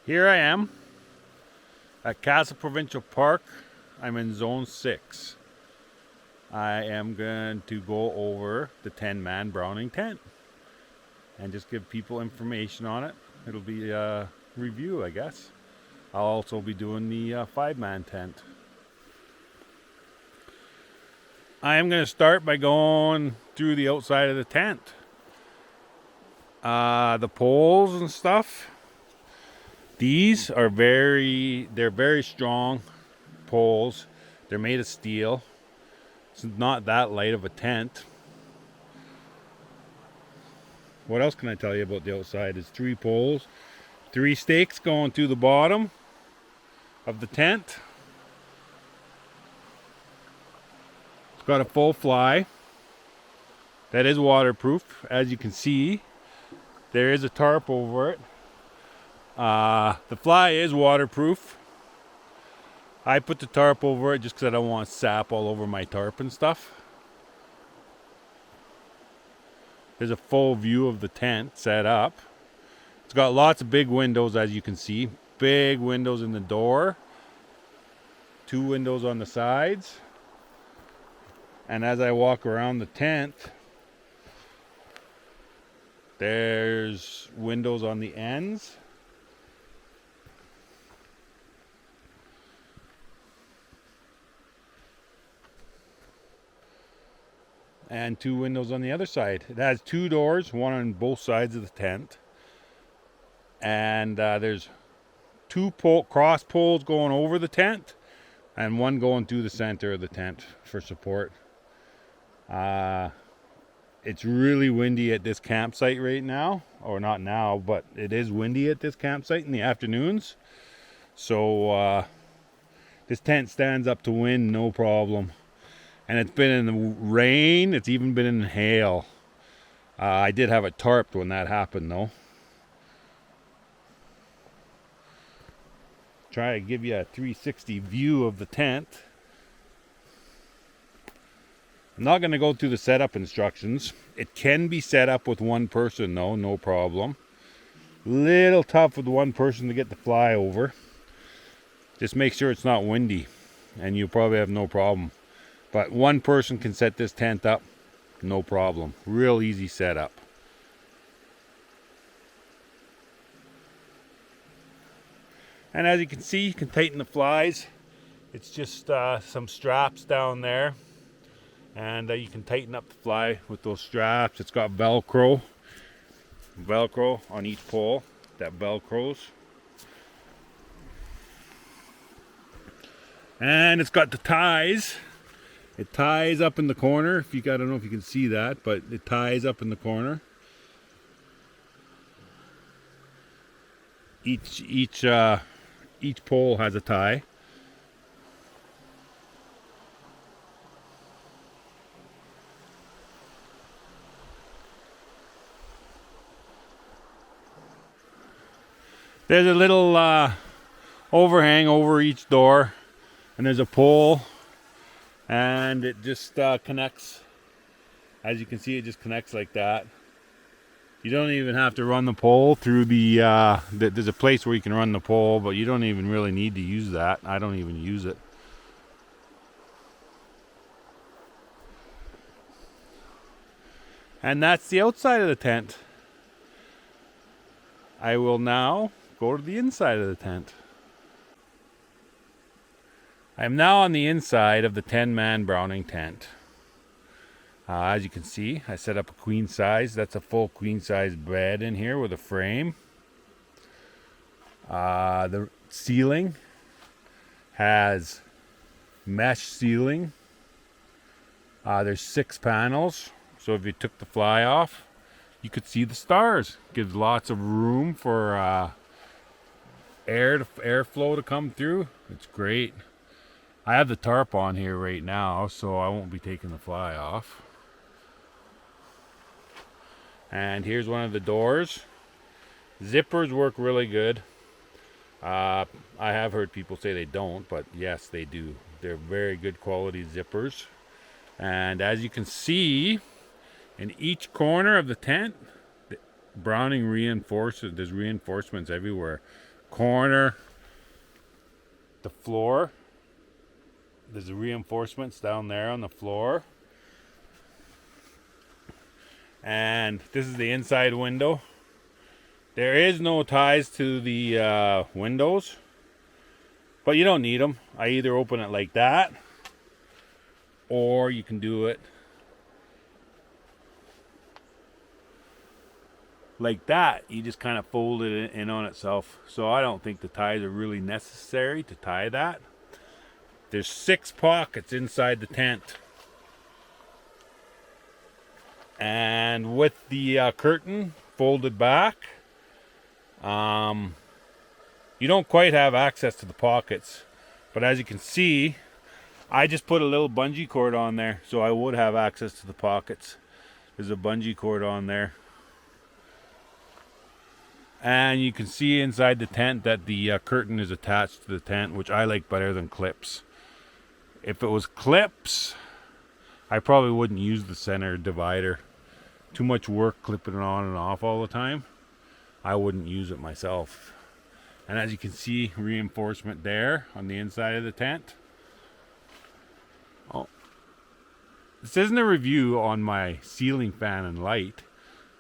Here I am at Castle Provincial Park. I'm in Zone 6. I am going to go over the 10-man Browning tent and just give people information on it. It'll be a review, I guess. I'll also be doing the 5-man tent. I am going to start by going through the outside of the tent. The poles and stuff. These are very strong poles. They're made of steel. It's not that light of a tent. What else can I tell you about the outside? It's 3 poles, 3 stakes going through the bottom of the tent. It's got a full fly that is waterproof. As you can see, there is a tarp over it. The fly is waterproof. I put the tarp over it just because I don't want sap all over my tarp and stuff. There's a full view of the tent set up. It's got lots of big windows, as you can see. Big windows in the door. 2 windows on the sides. And as I walk around the tent, there's windows on the ends. And 2 windows on the other side. It has 2 doors, one on both sides of the tent. And there's 2 cross poles going over the tent and 1 going through the center of the tent for support. It's really windy at this campsite right now. Or not now, but it is windy at this campsite in the afternoons. So this tent stands up to wind, no problem. And it's been in the rain. It's even been in hail. I did have it tarped when that happened, though. Try to give you a 360 view of the tent. I'm not going to go through the setup instructions. It can be set up with 1 person, though, no problem. Little tough with 1 person to get the fly over. Just make sure it's not windy, and you'll probably have no problem. But 1 person can set this tent up, no problem. Real easy setup. And as you can see, you can tighten the flies. It's just some straps down there. And you can tighten up the fly with those straps. It's got Velcro on each pole that Velcros. And it's got the ties. It ties up in the corner. I don't know if you can see that, but it ties up in the corner. Each pole has a tie. There's a little overhang over each door, and there's a pole. And it just connects. As you can see, it just connects like that. You don't even have to run the pole through there's a place where you can run the pole, but you don't even really need to use that. I don't even use it. And that's the outside of the tent. I will now go to the inside of the tent. I am now on the inside of the 10-man Browning tent. As you can see, I set up a queen size. That's a full queen size bed in here with a frame. The ceiling has mesh ceiling. There's 6 panels. So if you took the fly off, you could see the stars. Gives lots of room for airflow to come through. It's great. I have the tarp on here right now, so I won't be taking the fly off. And here's one of the doors. Zippers work really good. I have heard people say they don't, but yes, they do. They're very good quality zippers. And as you can see, in each corner of the tent, Browning reinforces. There's reinforcements everywhere. corner, the floor. There's the reinforcements down there on the floor. And this is the inside window. There is no ties to the windows, but you don't need them. I either open it like that, or you can do it like that. You just kind of fold it in on itself. So I don't think the ties are really necessary to tie that. There's 6 pockets inside the tent. And with the curtain folded back, you don't quite have access to the pockets. But as you can see, I just put a little bungee cord on there, so I would have access to the pockets. There's a bungee cord on there. And you can see inside the tent that the curtain is attached to the tent, which I like better than clips. If it was clips, I probably wouldn't use the center divider. Too much work clipping it on and off all the time. I wouldn't use it myself. And as you can see, reinforcement there on the inside of the tent. Oh, this isn't a review on my ceiling fan and light,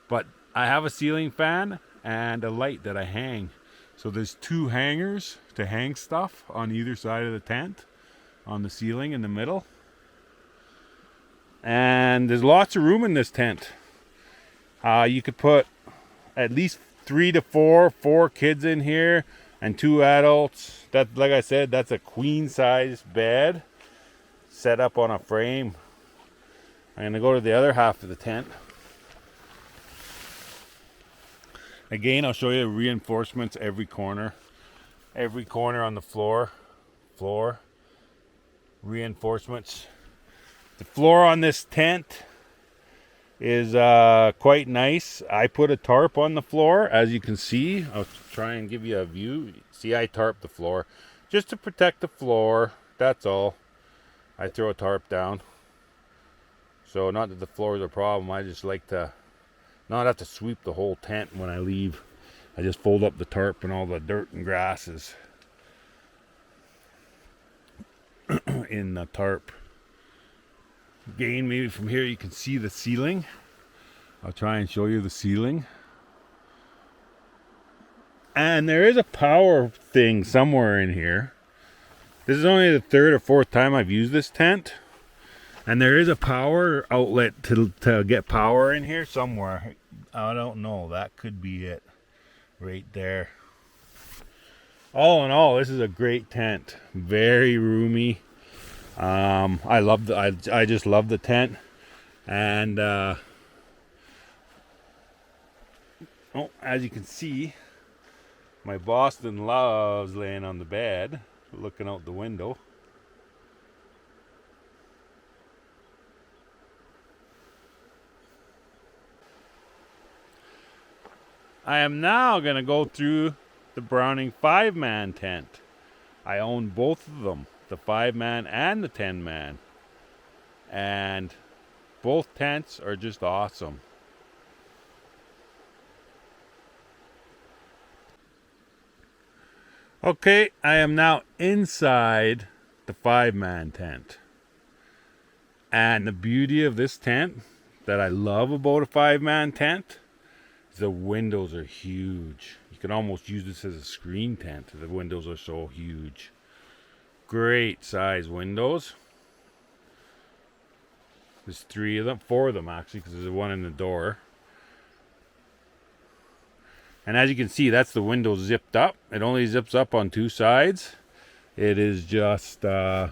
but I have a ceiling fan and a light that I hang. So there's 2 hangers to hang stuff on either side of the tent, on the ceiling in the middle. And there's lots of room in this tent. You could put at least 3 to 4 kids in here and 2 adults. That, like I said, that's a queen size bed set up on a frame. I'm gonna go to the other half of the tent. Again, I'll show you reinforcements every corner on the floor, reinforcements. The floor on this tent is quite nice. I put a tarp on the floor, as you can see. I'll try and give you a view. See, I tarp the floor just to protect the floor, that's all. I throw a tarp down. So not that the floor is a problem, I just like to not have to sweep the whole tent when I leave. I just fold up the tarp and all the dirt and grasses in the tarp. Again, maybe from here you can see the ceiling. I'll try and show you the ceiling. And there is a power thing somewhere in here. This is only the 3rd or 4th time I've used this tent. And there is a power outlet to get power in here somewhere. I don't know. That could be it. Right there. All in all, this is a great tent. Very roomy. I just love the tent. And as you can see, my Boston loves laying on the bed, looking out the window. I am now going to go through the Browning 5-man tent. I own both of them, the 5-man and the 10-man. And both tents are just awesome. Okay, I am now inside the 5-man tent. And the beauty of this tent that I love about a 5-man tent, the windows are huge. You can almost use this as a screen tent. The windows are so huge. Great size windows. There's 3 of them, 4 of them actually, because there's one in the door. And as you can see, that's the window zipped up. It only zips up on 2 sides. It is just, it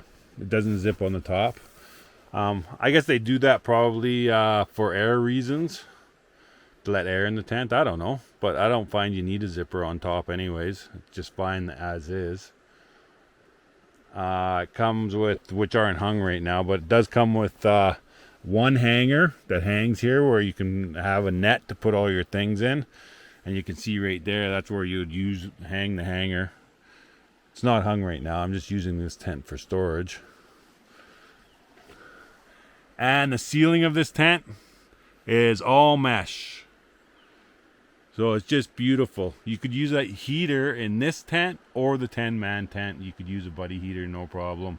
doesn't zip on the top. I guess they do that probably for air reasons. To let air in the tent, I don't know, but I don't find you need a zipper on top anyways. It's just fine as is. It comes with, which aren't hung right now, but it does come with one hanger that hangs here where you can have a net to put all your things in, and you can see right there, that's where you would hang the hanger. It's not hung right now, I'm just using this tent for storage. And the ceiling of this tent is all mesh. So it's just beautiful. You could use a heater in this tent or the 10-man tent. You could use a buddy heater, no problem,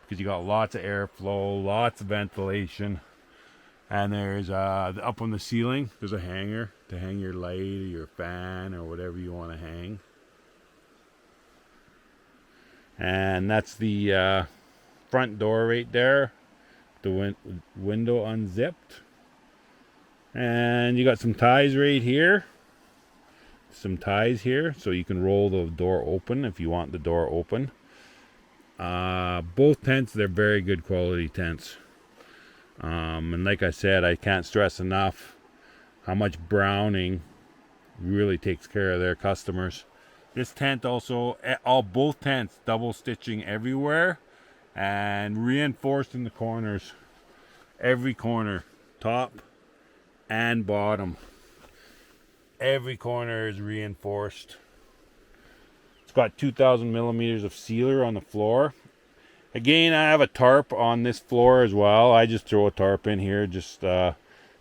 because you got lots of airflow, lots of ventilation. And there's up on the ceiling, there's a hanger to hang your light or your fan or whatever you want to hang. And that's the front door right there. The window unzipped. And you got some ties right here. Some ties here, so you can roll the door open if you want the door open. Both tents, they're very good quality tents. And like I said, I can't stress enough how much Browning really takes care of their customers. This tent also, both tents, double stitching everywhere and reinforced in the corners. Every corner, top and bottom. Every corner is reinforced. It's got 2,000 millimeters of sealer on the floor. Again, I have a tarp on this floor as well. I just throw a tarp in here just to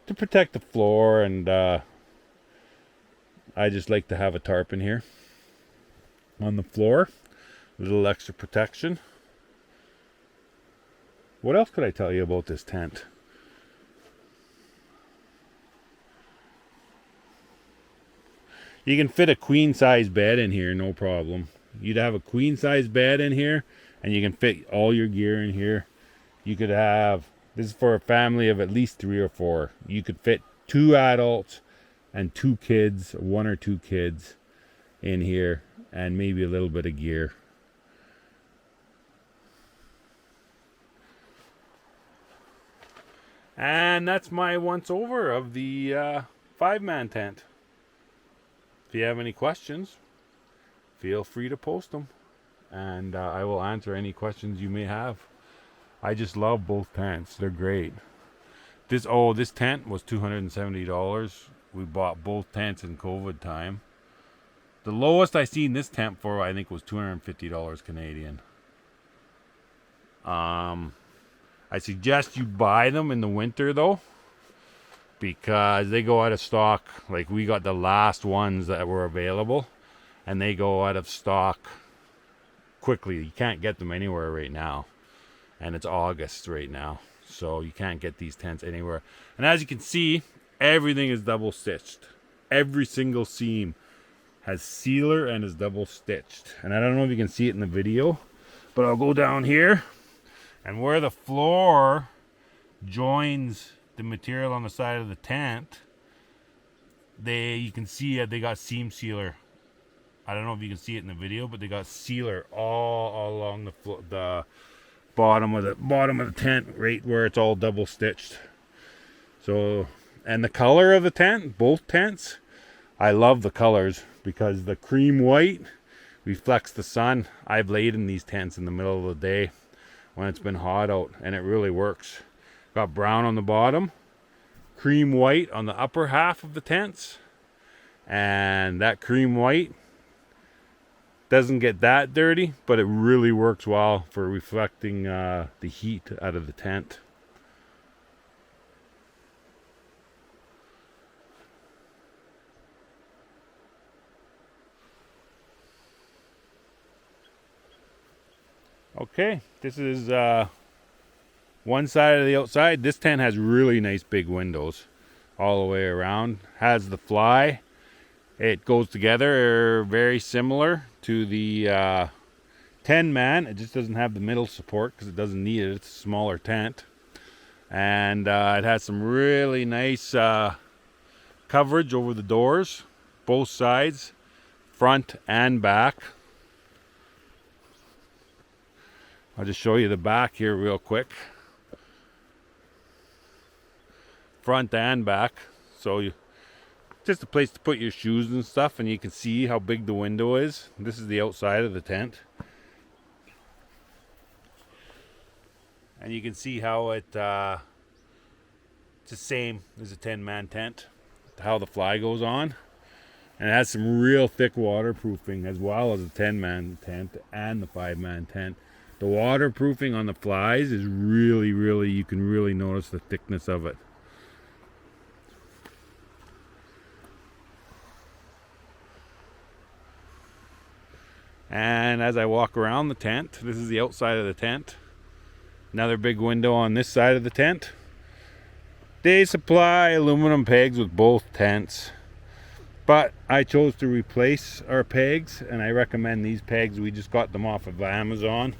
protect the floor, and I just like to have a tarp in here on the floor. A little extra protection. What else could I tell you about this tent? You can fit a queen size bed in here, no problem. You'd have a queen size bed in here, and you can fit all your gear in here. You could have, this is for a family of at least 3 or 4. You could fit 2 adults and 2 kids, 1 or 2 kids in here, and maybe a little bit of gear. And that's my once over of the 5-man tent. If you have any questions, feel free to post them, and I will answer any questions you may have. I just love both tents. They're great. This tent was $270. We bought both tents in COVID time. The lowest I seen this tent for, I think, was $250 Canadian. I suggest you buy them in the winter though, because they go out of stock. Like, we got the last ones that were available, and they go out of stock quickly. You can't get them anywhere right now, and it's August right now, so you can't get these tents anywhere. And as you can see, everything is double stitched. Every single seam has sealer and is double stitched. And I don't know if you can see it in the video, but I'll go down here, and where the floor joins the material on the side of the tent, you can see they got seam sealer. I don't know if you can see it in the video, but they got sealer all along the bottom of the tent, right where it's all double stitched. So, and the color of the tent, both tents, I love the colors, because the cream white reflects the sun. I've laid in these tents in the middle of the day when it's been hot out, and it really works. Got brown on the bottom, cream white on the upper half of the tents, and that cream white doesn't get that dirty, but it really works well for reflecting the heat out of the tent. Okay, this is one side of the outside. This tent has really nice big windows all the way around. Has the fly. It goes together very similar to the 10-man. It just doesn't have the middle support because it doesn't need it. It's a smaller tent. And it has some really nice coverage over the doors, both sides, front and back. I'll just show you the back here real quick. Front and back, so just a place to put your shoes and stuff, and you can see how big the window is. This is the outside of the tent, and you can see how it's the same as a 10-man tent, how the fly goes on, and it has some real thick waterproofing as well as a 10-man tent and the 5-man tent. The waterproofing on the flies is really, you can really notice the thickness of it. And as I walk around the tent, this is the outside of the tent. Another big window on this side of the tent. They supply aluminum pegs with both tents, but I chose to replace our pegs, and I recommend these pegs. We just got them off of Amazon,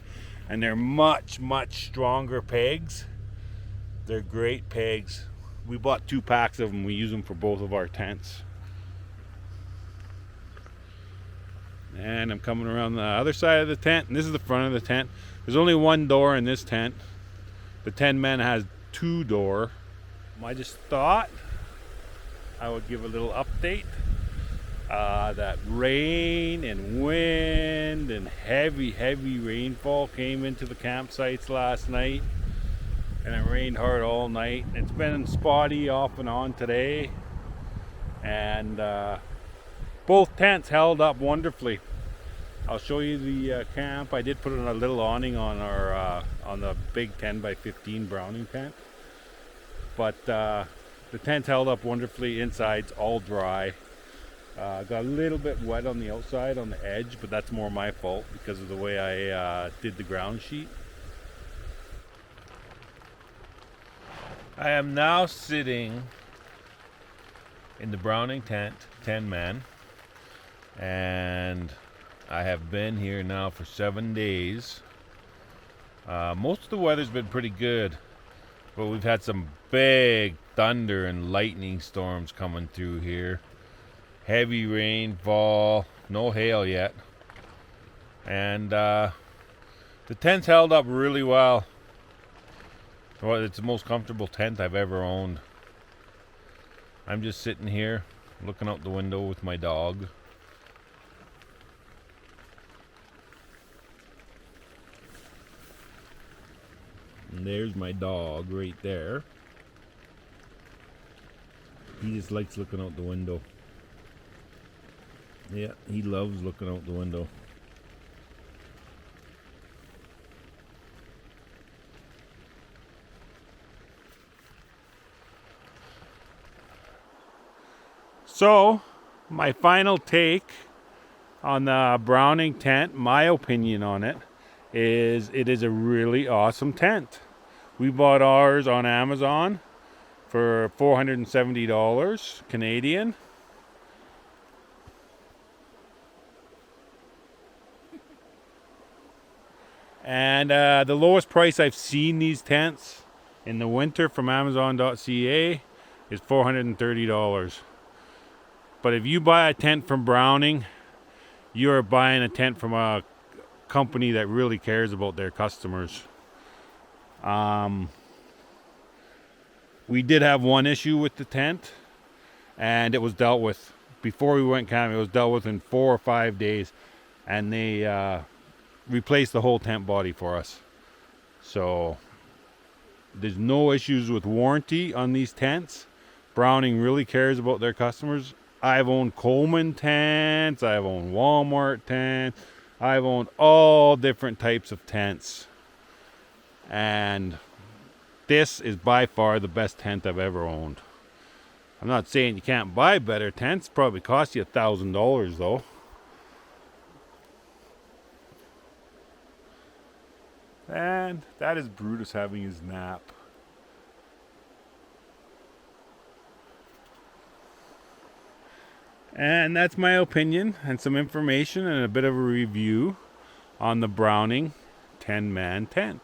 and they're much stronger pegs. They're great pegs. We bought 2 packs of them. We use them for both of our tents. And I'm coming around the other side of the tent, and this is the front of the tent. There's only one door in this tent. The 10 men has 2 doors. I just thought I would give a little update. That rain and wind and heavy rainfall came into the campsites last night, and it rained hard all night. It's been spotty off and on today, and both tents held up wonderfully. I'll show you the camp. I did put in a little awning on our on the big 10 by 15 Browning tent, but the tent held up wonderfully. Inside's all dry. Got a little bit wet on the outside on the edge, but that's more my fault because of the way I did the ground sheet. I am now sitting in the Browning tent, 10 men, and I have been here now for 7 days. Most of the weather's been pretty good, but we've had some big thunder and lightning storms coming through here. Heavy rainfall, no hail yet, and the tent's held up really well. Well, it's the most comfortable tent I've ever owned. I'm just sitting here looking out the window with my dog. And there's my dog right there. He just likes looking out the window. Yeah, he loves looking out the window. So, my final take on the Browning tent, my opinion on it is a really awesome tent. We bought ours on Amazon for $470 Canadian. And the lowest price I've seen these tents in the winter from Amazon.ca is $430. But if you buy a tent from Browning, you're buying a tent from a company that really cares about their customers. We did have one issue with the tent, and it was dealt with before we went camping. It was dealt with in 4 or 5 days, and they replaced the whole tent body for us. So there's no issues with warranty on these tents. Browning really cares about their customers. I've owned Coleman tents, I've owned Walmart tents, I've owned all different types of tents, and this is by far the best tent I've ever owned. I'm not saying you can't buy better tents. Probably cost you $1,000 though. And that is Brutus having his nap. And that's my opinion and some information and a bit of a review on the Browning 10-man tent.